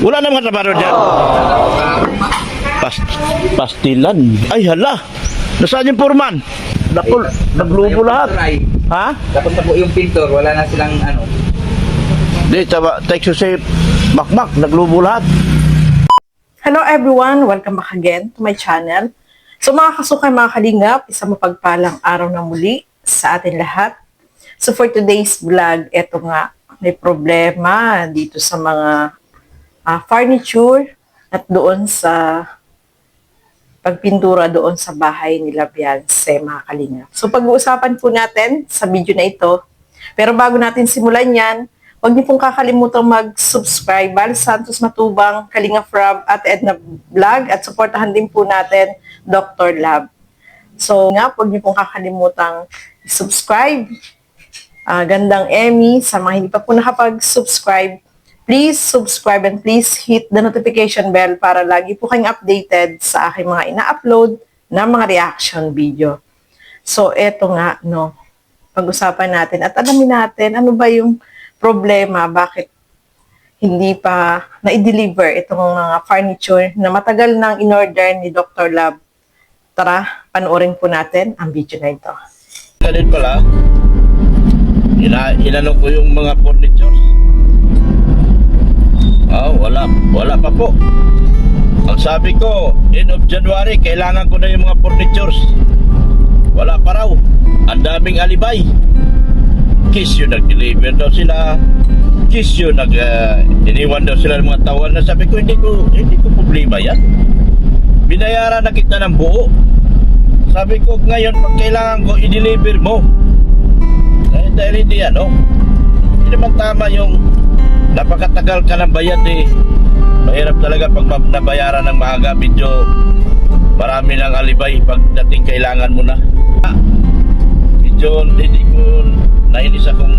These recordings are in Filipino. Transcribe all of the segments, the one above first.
Wala namang trabaho dyan. Pastilan. Ay, hala. Nasaan yung foreman? Naglubo lahat. Ha? Dapat na po yung pintor, wala na silang ano. Di, text si Makmak, naglubo lahat. Hello everyone! Welcome back again to my channel. So mga kasukay, mga kalingap, isang mapagpalang araw na muli sa atin lahat. So for today's vlog, eto nga, may problema dito sa mga furniture at doon sa pagpintura doon sa bahay nila Beyonce, mga kalingap. So pag-uusapan po natin sa video na ito. Pero bago natin simulan yan, huwag niyo pong kakalimutan mag-subscribe, Val Santos Matubang, Kalinga Frab at Edna Vlog, at supportahan din po natin Dr. Lab. So nga, huwag niyo pong kakalimutan subscribe. Gandang Emmy, sa mga hindi pa po nakapag-subscribe, please subscribe and please hit the notification bell para lagi po kayong updated sa aking mga ina-upload na mga reaction video. So eto nga, no, pag-usapan natin at alamin natin ano ba yung problema, bakit hindi pa na-deliver itong mga furniture na matagal nang in-order ni Dr. Lab. Tara, panoorin po natin ang video na ito. Ganun pala, inano ko yung mga furnitures. Wala pa po. Ang sabi ko, end of January, kailangan ko na yung mga furnitures. Wala pa raw. Ang daming alibay. Kiss yun, nag-deliver daw sila. Kiss yun, iniwan daw sila ng mga tawal na sabi ko, hindi ko problema yan. Binayaran na kita ng buo. Sabi ko, ngayon, pag kailangan ko, i-deliver mo. Dahil hindi yan, no? Hindi naman tama yung napakatagal ka ng bayad eh. Mahirap talaga pag nabayaran ng maaga. Medyo marami ng alibay pagdating kailangan mo na. Medyo hindi ko nainis akong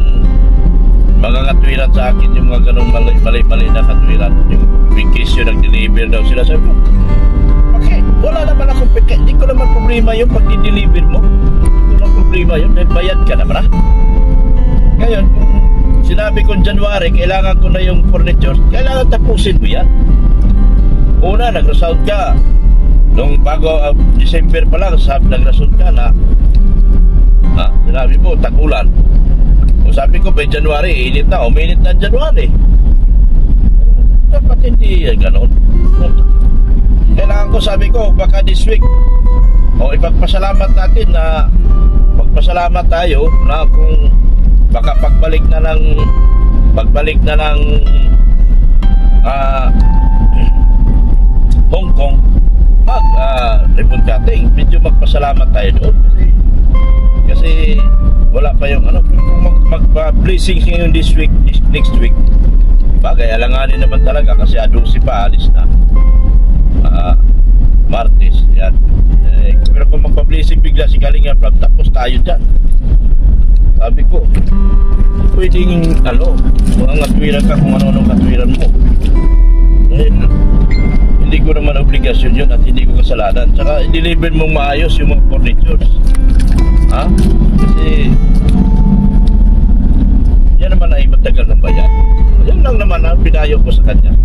mga katwiran sa akin, yung mga ganong mali na katwiran. Yung vacation, nag-deliver daw sila. Sabi ko, okay, wala naman akong hindi ko naman problema yung pag-deliver mo. Hindi ko naman problema yun, may bayad ka naman, ha? Ngayon, kung sinabi kong January, kailangan ko na yung furniture, kailangan tapusin mo yan. Una, nag-resound ka. Nung bago December pa lang, nag-resound ka na sinabi mo, tag-ulan. Kung sabi ko, by January, init na, uminit na January. Dapat hindi gano'n. Kailangan ko, sabi ko, baka this week, ipagpasalamat natin na magpasalamat tayo na kung baka pagbalik na ng Hong Kong, ribbon cutting, medyo magpasalamat tayo doon kasi wala pa yung kung mag-blessings ngayon next week, bagay alanganin naman talaga kasi adusi pa alis na Martes yan. Pero kung magpa-blessing bigla si Kalinga Frab, tapos tayo dyan. Sabi ko, pwedeng mga katwiran ka kung ano-anong katwiran mo. Hindi ko naman obligasyon yun at hindi ko kasalanan. Tsaka i-deliver mong maayos yung mga furnitures. Kasi yan naman ay matagal ng bayan. Yan lang naman ang pinayo ko sa kanya.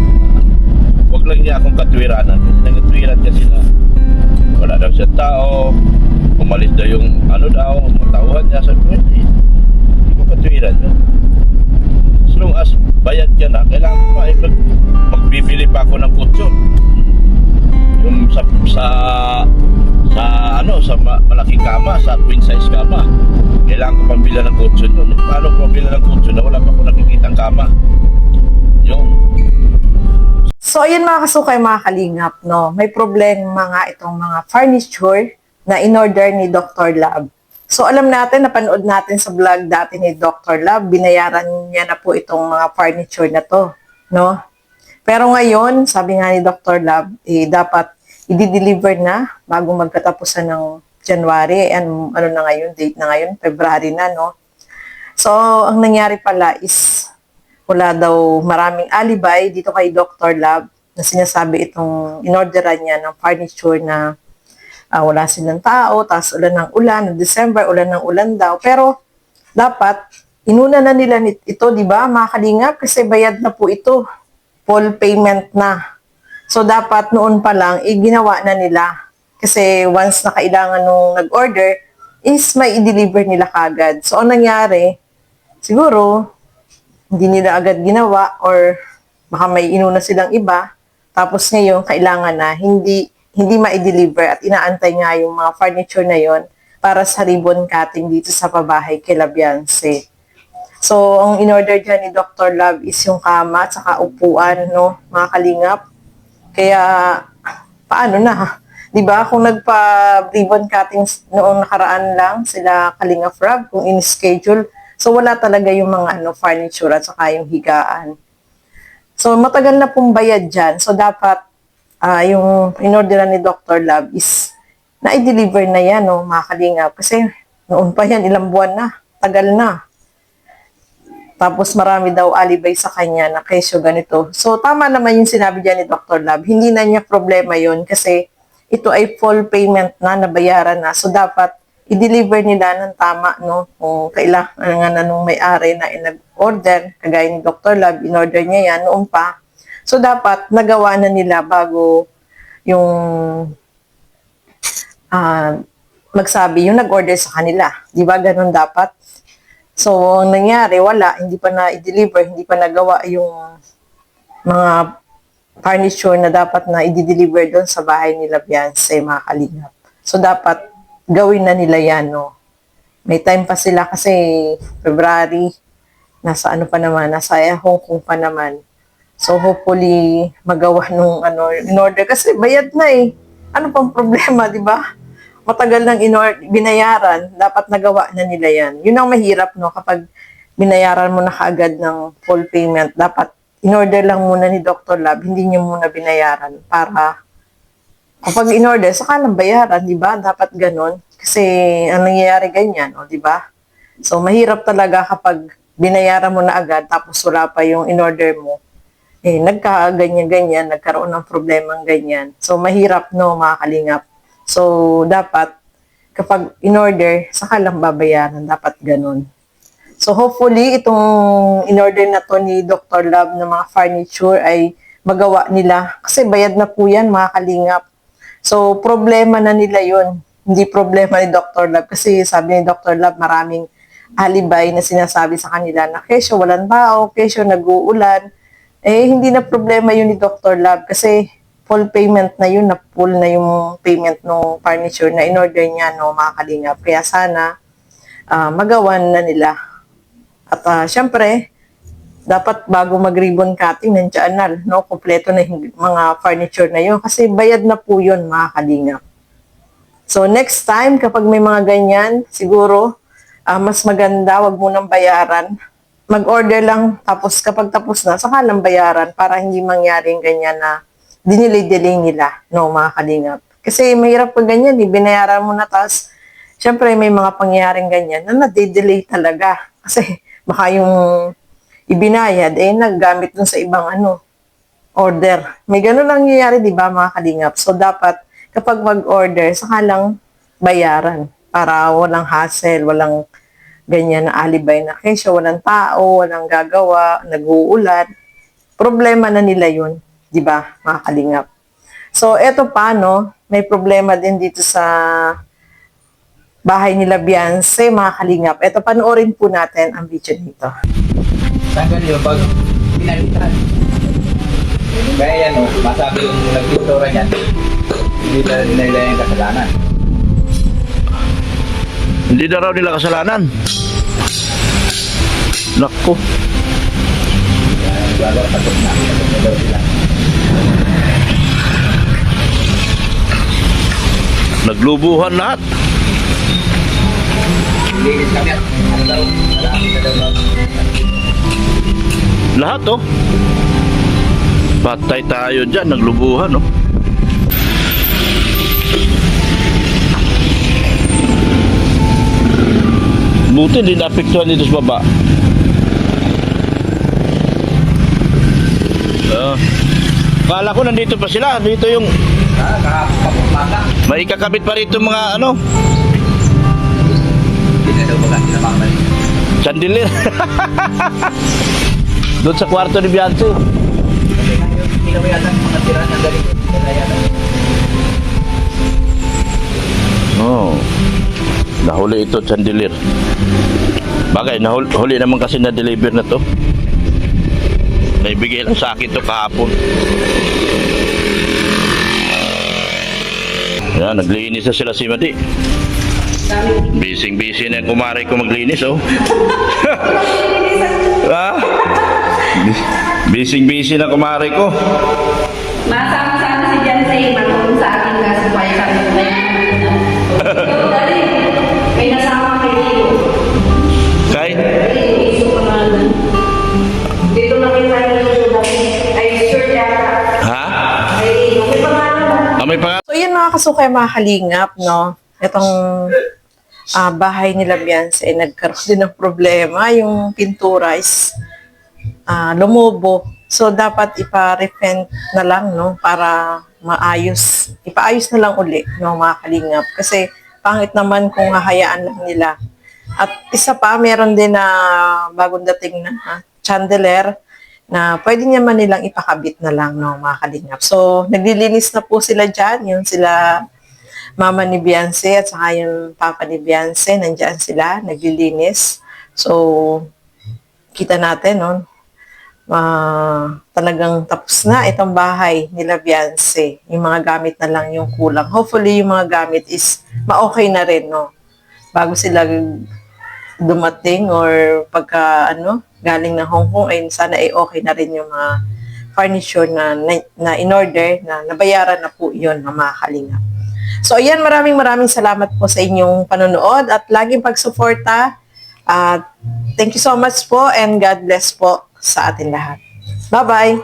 Huwag lang niya akong katwiranan. Nagkatwiran kasi na wala daw siya tao, umalis daw yung matauhan niya. Sabi ko, hindi ko katwiran yun. As long as bayad ka na, kailangan ko pa magbibili pa ako ng kutsyon. Yung sa malaking kama, sa queen size kama, kailangan ko pambila ng kutsyon yun. Paano ko pambila ng kutsyon na wala pa ako nakikitang kama? Yung So, ayun mga kasukay, mga kalingap, no? May problema nga itong mga furniture na in-order ni Dr. Lab. So, alam natin, napanood natin sa vlog dati ni Dr. Lab, binayaran niya na po itong mga furniture na to, no? Pero ngayon, sabi nga ni Dr. Lab, dapat i-deliver na bago magkatapusan ng January. And na ngayon, date na ngayon, February na, no? So, ang nangyari pala is wala daw maraming alibay dito kay Dr. Lab na sinasabi itong inorderan niya ng furniture na wala silang tao, tapos ulan ng ulan, December, ulan ng ulan daw. Pero dapat, inuna na nila ito, di ba, mga kalingap, kasi bayad na po ito. full payment na. So, dapat noon pa lang, ginawa na nila. Kasi once na kailangan nung nag-order, is may i-deliver nila kagad. So, ang nangyari, siguro, hindi nila agad ginawa or baka may inuna silang iba. Tapos ngayon, kailangan na hindi ma-deliver at inaantay nga yung mga furniture na yon para sa ribbon cutting dito sa pabahay kay Labianse. So, ang in-order dyan ni Dr. Love is yung kama at saka upuan, no, mga kalingap. Kaya, paano na? Diba? Kung nagpa-ribbon cutting noong nakaraan lang sila Kalingap Rob, kung in-schedule, so wala talaga yung mga furniture at saka yung higaan. So, matagal na pong bayad dyan. So, dapat yung in-order ni Dr. Love is na-deliver na yan, no, mga kalingap. Kasi noon pa yan, ilang buwan na. Tagal na. Tapos marami daw alibay sa kanya na kesyo ganito. So, tama naman yung sinabi dyan ni Dr. Love. Hindi na niya problema yon kasi ito ay full payment na, nabayaran na. So, dapat i-deliver nila ng tama, no? Kung kailangan na nung may-ari na nag-order, kagaya ni Dr. Love, in-order niya yan noon pa. So, dapat nagawa na nila bago yung magsabi, yung nag-order sa kanila. Di ba? Ganun dapat. So, ang nangyari, wala. Hindi pa na i-deliver, hindi pa nagawa yung mga furniture na dapat na i-deliver doon sa bahay nila Beyonce, mga kalingap. So, dapat gawin na nila yan, no? May time pa sila kasi February, nasa nasa Hong Kong pa naman. So, hopefully, magawa nung in-order. Kasi bayad na eh. Ano pang problema, di ba? Matagal nang binayaran, dapat nagawa na nila yan. Yun ang mahirap, no? Kapag binayaran mo na kaagad ng full payment, dapat in-order lang muna ni Dr. Love, hindi niyo muna binayaran para kapag in-order, saka lang bayaran, di ba? Dapat ganun. Kasi ang nangyayari ganyan, di ba? So, mahirap talaga kapag binayaran mo na agad, tapos wala pa yung in-order mo. Nagka-ganyan-ganyan, nagkaroon ng problemang ganyan. So, mahirap, no, mga kalingap. So, dapat, kapag in-order, saka lang babayaran. Dapat ganun. So, hopefully, itong in-order na to ni Dr. Love na mga furniture ay magawa nila. Kasi bayad na po yan, mga kalingap. So, problema na nila yun. Hindi problema ni Dr. Love. Kasi sabi ni Dr. Love, maraming alibay na sinasabi sa kanila na kesyo walang tao, kesyo nag-uulan. Hindi na problema yun ni Dr. Love. Kasi full payment na yun, na full na yung payment ng furniture na in-order niya, no, mga kalingap. Kaya sana magawan na nila. At syempre, dapat bago mag-ribbon cutting, nandiyan na, no? Kompleto na yung mga furniture na yun. Kasi bayad na po yun, mga kalingap. So, next time, kapag may mga ganyan, siguro, mas maganda, wag mo nang bayaran. Mag-order lang, tapos kapag tapos na, saka lang bayaran para hindi mangyaring ganyan na dinilay-delay nila, no, mga kalingap. Kasi mahirap pag ganyan, binayaran mo na, tapos, syempre, may mga pangyayaring ganyan na nade-delay talaga. Kasi, baka yung ibinayad, naggamit dun sa ibang order. May ganun lang nangyayari, di ba, mga kalingap? So, dapat, kapag mag-order, saka lang bayaran para walang hassle, walang ganyan na alibay na kesyo, walang tao, walang gagawa, nag-uulan. Problema na nila yun, di ba, mga kalingap? So, eto pa, no, may problema din dito sa bahay nila Beyonce, mga kalingap. Eto, panoorin po natin ang video dito. Tanggal yun pag pinalitan. Kaya yan, masabi yung nagtutura niyan, hindi na nila yung kasalanan. Hindi na raw nila kasalanan. Naku. Gagawa takot na daw sila. Naglubuhan lahat. Linis kami at daw, marami na daw. Lahat, oh. Patay tayo dyan, naglubuhan, oh. Buti, hindi naapektuhan dito sa baba. Kala ko nandito pa sila. Dito yung may kakabit pa rito mga Hindi na daw ba kasi namamali. chandelier. Doon sa kwarto ni Beyonce. ginawa yata ng mga tira ng galing. Wala yata. Oh. Nahuli ito, chandelier. Bagay, nahuli naman kasi na-deliver na to. Naibigay lang sa akin to kahapon. Yan, naglinis na sila si Madi. Busy na yung kumari ko maglinis, oh. Ha? Busy na kumari ko. Masama-sama si Jansay, matulong sa akin kaso kaya kami may nasama kay Leo. Kay? Iso pangalan. Dito na kita yung ay sure yata. Ha? Ay, may pangalan. May pangalan? So yun mga kasukay, mga kalingap, no? Itong bahay nila Beyonce ay nagkaroon din ng problema. Yung pintura is lumobo. So dapat ipa-refend na lang, no? Para maayos. Ipaayos na lang uli, no, mga kalingap. Kasi pangit naman kung hahayaan lang nila. At isa pa, meron din na bagong dating na chandelier na pwede naman nilang ipakabit na lang, no, mga kalingap. So, naglilinis na po sila dyan. Yung sila mama ni Beyonce at saka yung papa ni Beyonce, nandyan sila, naglilinis. So, kita natin, no, talagang tapos na itong bahay nila Beyonce. Yung mga gamit na lang yung kulang. Hopefully, yung mga gamit is ma-okay na rin, no? Bago sila dumating or pagka, galing ng Hong Kong, ay sana ay okay na rin yung mga furniture na in-order, na nabayaran na po yun, mga kalingap. So, ayan, maraming salamat po sa inyong panonood at laging pagsuporta. Thank you so much po and God bless po sa atin lahat. Bye-bye!